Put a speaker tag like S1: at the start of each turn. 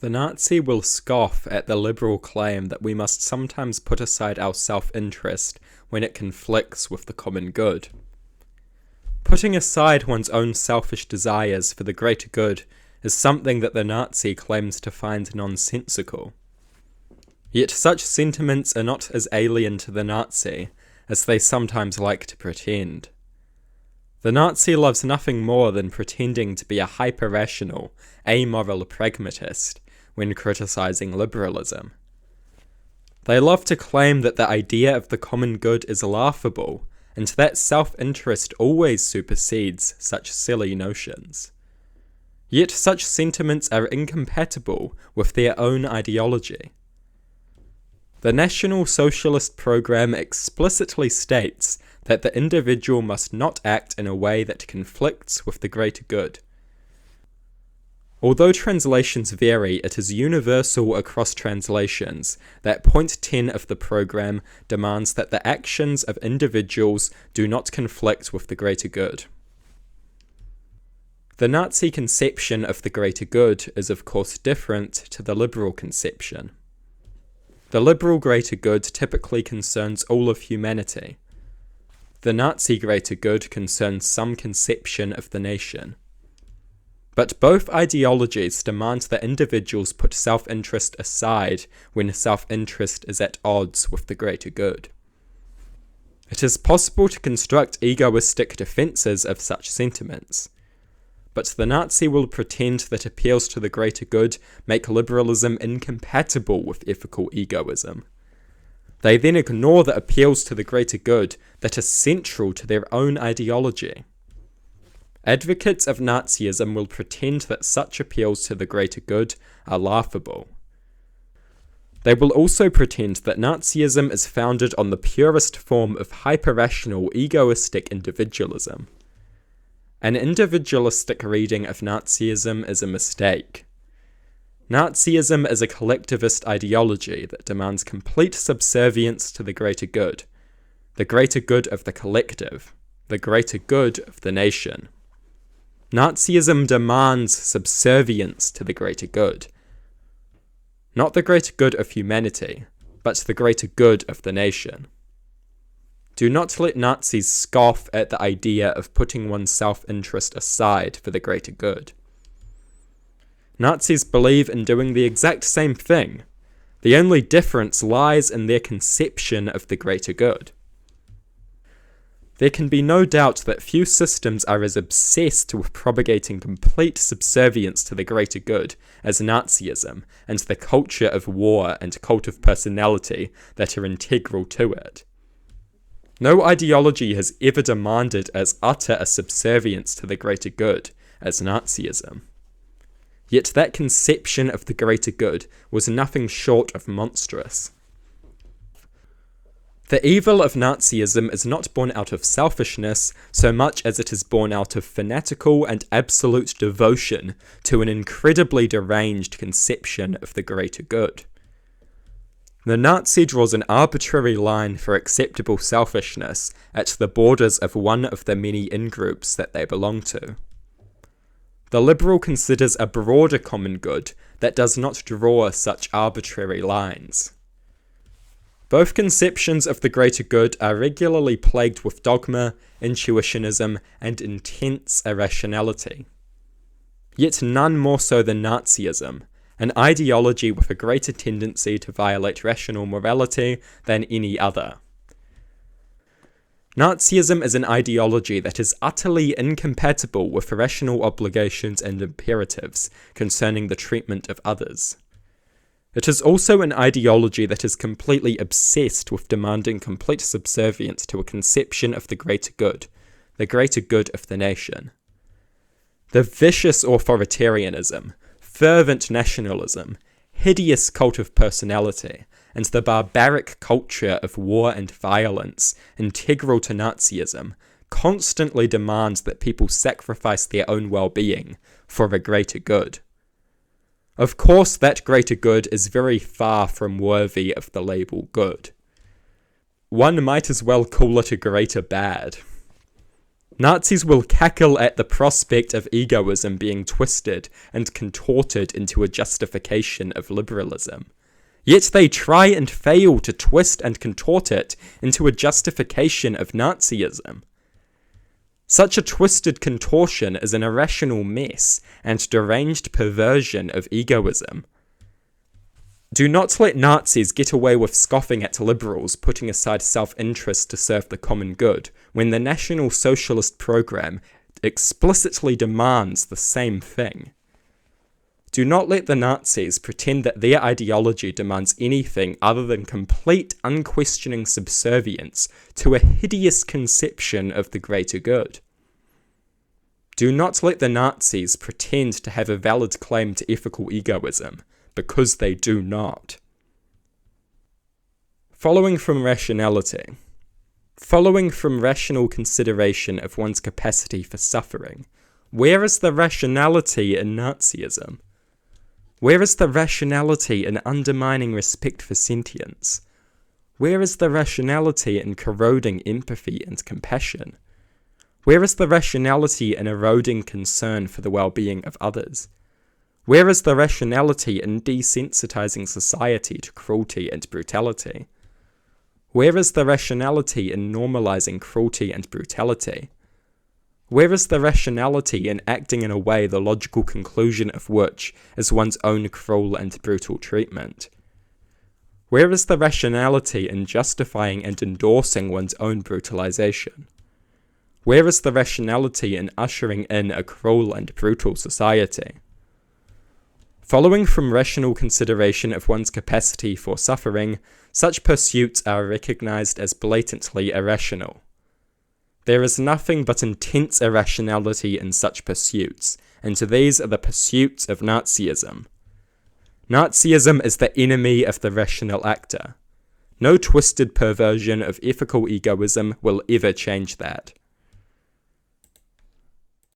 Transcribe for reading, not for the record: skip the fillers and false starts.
S1: The Nazi will scoff at the liberal claim that we must sometimes put aside our self-interest when it conflicts with the common good. Putting aside one's own selfish desires for the greater good is something that the Nazi claims to find nonsensical. Yet such sentiments are not as alien to the Nazi as they sometimes like to pretend. The Nazi loves nothing more than pretending to be a hyper-rational, amoral pragmatist when criticizing liberalism. They love to claim that the idea of the common good is laughable, and that self-interest always supersedes such silly notions. Yet such sentiments are incompatible with their own ideology. The National Socialist program explicitly states that the individual must not act in a way that conflicts with the greater good. Although translations vary, it is universal across translations that point 10 of the program demands that the actions of individuals do not conflict with the greater good. The Nazi conception of the greater good is of course different to the liberal conception. The liberal greater good typically concerns all of humanity. The Nazi greater good concerns some conception of the nation. But both ideologies demand that individuals put self-interest aside when self-interest is at odds with the greater good. It is possible to construct egoistic defences of such sentiments, but the Nazi will pretend that appeals to the greater good make liberalism incompatible with ethical egoism. They then ignore the appeals to the greater good that are central to their own ideology. Advocates of Nazism will pretend that such appeals to the greater good are laughable. They will also pretend that Nazism is founded on the purest form of hyper-rational, egoistic individualism. An individualistic reading of Nazism is a mistake. Nazism is a collectivist ideology that demands complete subservience to the greater good of the collective, the greater good of the nation. Nazism demands subservience to the greater good. Not the greater good of humanity, but the greater good of the nation. Do not let Nazis scoff at the idea of putting one's self-interest aside for the greater good. Nazis believe in doing the exact same thing. The only difference lies in their conception of the greater good. There can be no doubt that few systems are as obsessed with propagating complete subservience to the greater good as Nazism and the culture of war and cult of personality that are integral to it. No ideology has ever demanded as utter a subservience to the greater good as Nazism. Yet that conception of the greater good was nothing short of monstrous. The evil of Nazism is not born out of selfishness so much as it is born out of fanatical and absolute devotion to an incredibly deranged conception of the greater good. The Nazi draws an arbitrary line for acceptable selfishness at the borders of one of the many in-groups that they belong to. The liberal considers a broader common good that does not draw such arbitrary lines. Both conceptions of the greater good are regularly plagued with dogma, intuitionism, and intense irrationality. Yet none more so than Nazism, an ideology with a greater tendency to violate rational morality than any other. Nazism is an ideology that is utterly incompatible with rational obligations and imperatives concerning the treatment of others. It is also an ideology that is completely obsessed with demanding complete subservience to a conception of the greater good of the nation. The vicious authoritarianism, fervent nationalism, hideous cult of personality, and the barbaric culture of war and violence integral to Nazism constantly demands that people sacrifice their own well-being for a greater good. Of course, that greater good is very far from worthy of the label good. One might as well call it a greater bad. Nazis will cackle at the prospect of egoism being twisted and contorted into a justification of liberalism. Yet they try and fail to twist and contort it into a justification of Nazism. Such a twisted contortion is an irrational mess and deranged perversion of egoism. Do not let Nazis get away with scoffing at liberals putting aside self-interest to serve the common good, when the National Socialist program explicitly demands the same thing. Do not let the Nazis pretend that their ideology demands anything other than complete, unquestioning subservience to a hideous conception of the greater good. Do not let the Nazis pretend to have a valid claim to ethical egoism, because they do not. Following from rationality. Following from rational consideration of one's capacity for suffering, where is the rationality in Nazism? Where is the rationality in undermining respect for sentience? Where is the rationality in corroding empathy and compassion? Where is the rationality in eroding concern for the well-being of others? Where is the rationality in desensitizing society to cruelty and brutality? Where is the rationality in normalizing cruelty and brutality? Where is the rationality in acting in a way the logical conclusion of which is one's own cruel and brutal treatment? Where is the rationality in justifying and endorsing one's own brutalization? Where is the rationality in ushering in a cruel and brutal society? Following from rational consideration of one's capacity for suffering, such pursuits are recognized as blatantly irrational. There is nothing but intense irrationality in such pursuits, and these are the pursuits of Nazism. Nazism is the enemy of the rational actor. No twisted perversion of ethical egoism will ever change that.